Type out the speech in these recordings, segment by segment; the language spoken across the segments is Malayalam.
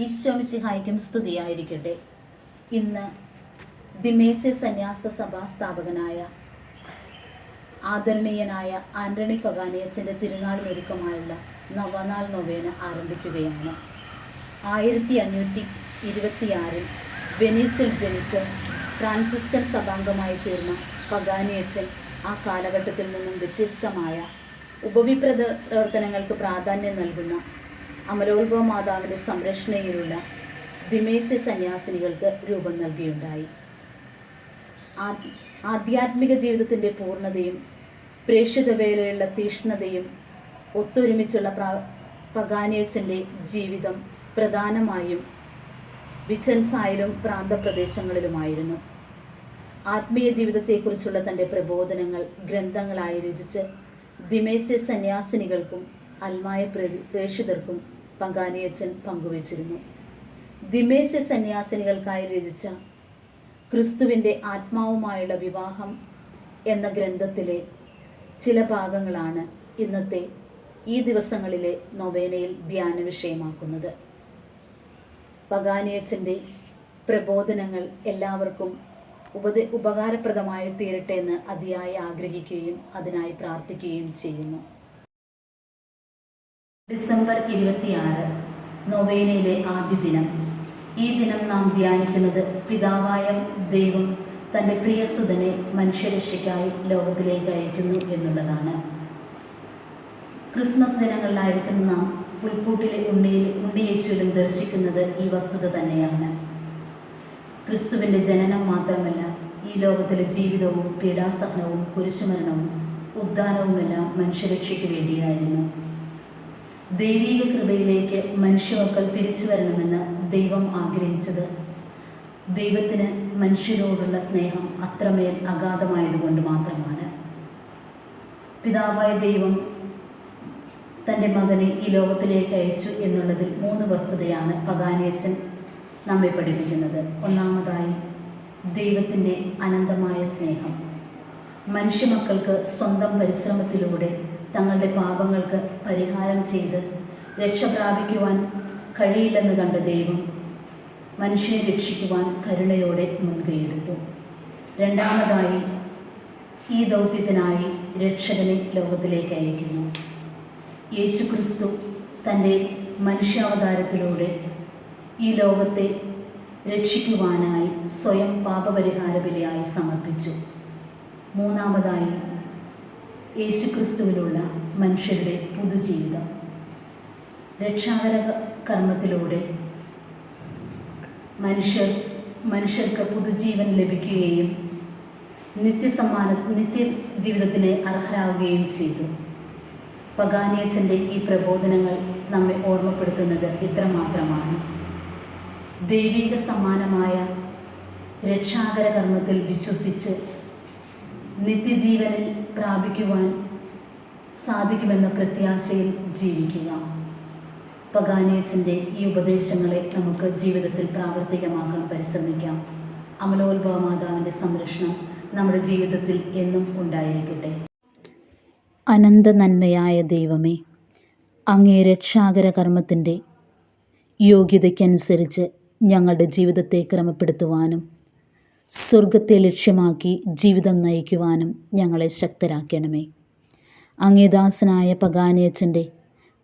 ഈശോ മിശിഹായ്ക്കും സ്തുതിയായിരിക്കട്ടെ. ഇന്ന് ദിമേസ്യ സന്യാസ സഭാ സ്ഥാപകനായ ആദരണീയനായ ആന്റണി പഗാനിയച്ചൻ്റെ തിരുനാളിനൊരുക്കമായുള്ള നവനാൾ നൊവേന ആരംഭിക്കുകയാണ്. 1526 വെനീസിൽ ജനിച്ച് ഫ്രാൻസിസ്കൻ സഭാംഗമായി തീർന്ന പഗാനിയച്ചൻ ആ കാലഘട്ടത്തിൽ നിന്നും വ്യത്യസ്തമായ ഉപവിപ്രവർത്തനങ്ങൾക്ക് പ്രാധാന്യം നൽകുന്ന അമലോത്ഭവ മാതാവിൻ്റെ സംരക്ഷണയിലുള്ള ദിമേസ്യ സന്യാസിനികൾക്ക് രൂപം നൽകിയുണ്ടായി. ആധ്യാത്മിക ജീവിതത്തിൻ്റെ പൂർണ്ണതയും പ്രേക്ഷിത വേലയുള്ള തീഷ്ണതയും ഒത്തൊരുമിച്ചുള്ള പഗാനിയച്ചൻ്റെ ജീവിതം പ്രധാനമായും വിച്ചൻസായിലും പ്രാന്തപ്രദേശങ്ങളിലുമായിരുന്നു. ആത്മീയ ജീവിതത്തെക്കുറിച്ചുള്ള തൻ്റെ പ്രബോധനങ്ങൾ ഗ്രന്ഥങ്ങളായി രചിച്ച് ദിമേസ്യ സന്യാസിനികൾക്കും അൽമായ പ്രേക്ഷിതർക്കും പഗാനിയച്ചൻ പങ്കുവച്ചിരുന്നു. ദിമേസ്യ സന്യാസിനികൾക്കായി രചിച്ച ക്രിസ്തുവിൻ്റെ ആത്മാവുമായുള്ള വിവാഹം എന്ന ഗ്രന്ഥത്തിലെ ചില ഭാഗങ്ങളാണ് ഇന്നത്തെ ഈ ദിവസങ്ങളിലെ നൊവേനയിൽ ധ്യാന വിഷയമാക്കുന്നത്. പഗാനിയച്ചൻ്റെ പ്രബോധനങ്ങൾ എല്ലാവർക്കും ഉപകാരപ്രദമായി തീരട്ടെ എന്ന് അതിയായി ആഗ്രഹിക്കുകയും അതിനായി പ്രാർത്ഥിക്കുകയും ചെയ്യുന്നു. ഡിസംബർ 26 നൊവേനയിലെ ആദ്യ ദിനം. ഈ ദിനം നാം ധ്യാനിക്കുന്നത് പിതാവായ ദൈവം തൻ്റെ പ്രിയസുതനെ മനുഷ്യരക്ഷയ്ക്കായി ലോകത്തിലേക്ക് അയക്കുന്നു എന്നുള്ളതാണ്. ക്രിസ്മസ് ദിനങ്ങളിലായിരിക്കുന്ന നാം പുൽക്കൂട്ടിലെ ഉണ്ണിയേശുവിലും ദർശിക്കുന്നത് ഈ വസ്തുത തന്നെയാണ്. ക്രിസ്തുവിൻ്റെ ജനനം മാത്രമല്ല, ഈ ലോകത്തിലെ ജീവിതവും പീഡാസഹനവും കുരിശുമരണവും ഉദ്ധാനവുമെല്ലാം മനുഷ്യരക്ഷയ്ക്ക് വേണ്ടിയായിരുന്നു. ദൈവീക കൃപയിലേക്ക് മനുഷ്യമക്കൾ തിരിച്ചു വരണമെന്ന് ദൈവം ആഗ്രഹിച്ചത് ദൈവത്തിന് മനുഷ്യരോടുള്ള സ്നേഹം അത്രമേൽ അഗാധമായതുകൊണ്ട് മാത്രമാണ്. പിതാവായ ദൈവം തൻ്റെ മകനെ ഈ ലോകത്തിലേക്ക് അയച്ചു എന്നുള്ളതിൽ 3 വസ്തുതയാണ് പഗാനിയച്ചൻ നമ്മെ പഠിപ്പിക്കുന്നത്. ഒന്നാമതായി, ദൈവത്തിൻ്റെ അനന്തമായ സ്നേഹം. മനുഷ്യമക്കൾക്ക് സ്വന്തം പരിശ്രമത്തിലൂടെ തങ്ങളുടെ പാപങ്ങൾക്ക് പരിഹാരം ചെയ്ത് രക്ഷ പ്രാപിക്കുവാൻ കഴിയില്ലെന്ന് കണ്ട ദൈവം മനുഷ്യനെ രക്ഷിക്കുവാൻ കരുണയോടെ മുൻകൈയെടുത്തു. രണ്ടാമതായി, ഈ ദൗത്യത്തിനായി രക്ഷകനെ ലോകത്തിലേക്ക് അയക്കുന്നു. യേശുക്രിസ്തു തൻ്റെ മനുഷ്യാവതാരത്തിലൂടെ ഈ ലോകത്തെ രക്ഷിക്കുവാനായി സ്വയം പാപപരിഹാര ബലിയായി സമർപ്പിച്ചു. മൂന്നാമതായി, യേശുക്രിസ്തുവിലുള്ള മനുഷ്യരുടെ പുതുജീവിതം. രക്ഷാകര കർമ്മത്തിലൂടെ മനുഷ്യർക്ക് പുതുജീവൻ ലഭിക്കുകയും നിത്യജീവിതത്തിന് അർഹരാകുകയും ചെയ്തു. പഗാനിയച്ചൻ്റെ ഈ പ്രബോധനങ്ങൾ നമ്മെ ഓർമ്മപ്പെടുത്തുന്നത് ഇത്രമാത്രമാണ്. ദൈവിക സമ്മാനമായ രക്ഷാകര കർമ്മത്തിൽ വിശ്വസിച്ച് നിത്യജീവനിൽ പ്രാപിക്കുവാൻ സാധിക്കുമെന്ന പ്രത്യാശയിൽ ജീവിക്കുക. പഗാനിയച്ചൻ്റെ ഈ ഉപദേശങ്ങളെ നമുക്ക് ജീവിതത്തിൽ പ്രാവർത്തികമാക്കാൻ പരിശ്രമിക്കാം. അമലോത്ഭവ മാതാവിൻ്റെ സംരക്ഷണം നമ്മുടെ ജീവിതത്തിൽ എന്നും ഉണ്ടായിരിക്കട്ടെ. അനന്ത നന്മയായ ദൈവമേ, അങ്ങേ രക്ഷാകര കർമ്മത്തിൻ്റെ യോഗ്യതയ്ക്കനുസരിച്ച് ഞങ്ങളുടെ ജീവിതത്തെ ക്രമപ്പെടുത്തുവാനും സ്വർഗത്തെ ലക്ഷ്യമാക്കി ജീവിതം നയിക്കുവാനും ഞങ്ങളെ ശക്തരാക്കണമേ. അങ്ങേ ദാസനായ പഗാനിയച്ചൻ്റെ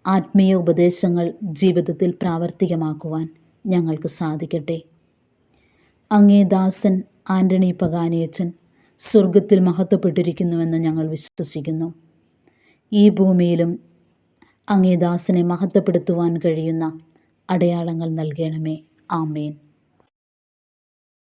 ആത്മീയ ഉപദേശങ്ങൾ ജീവിതത്തിൽ പ്രാവർത്തികമാക്കുവാൻ ഞങ്ങൾക്ക് സാധിക്കട്ടെ. അങ്ങേ ദാസൻ ആന്റണി പഗാനിയച്ചൻ സ്വർഗത്തിൽ മഹത്വപ്പെട്ടിരിക്കുന്നുവെന്ന് ഞങ്ങൾ വിശ്വസിക്കുന്നു. ഈ ഭൂമിയിലും അങ്ങേ ദാസനെ മഹത്വപ്പെടുത്തുവാൻ കഴിയുന്ന അടയാളങ്ങൾ നൽകണമേ. ആമേൻ.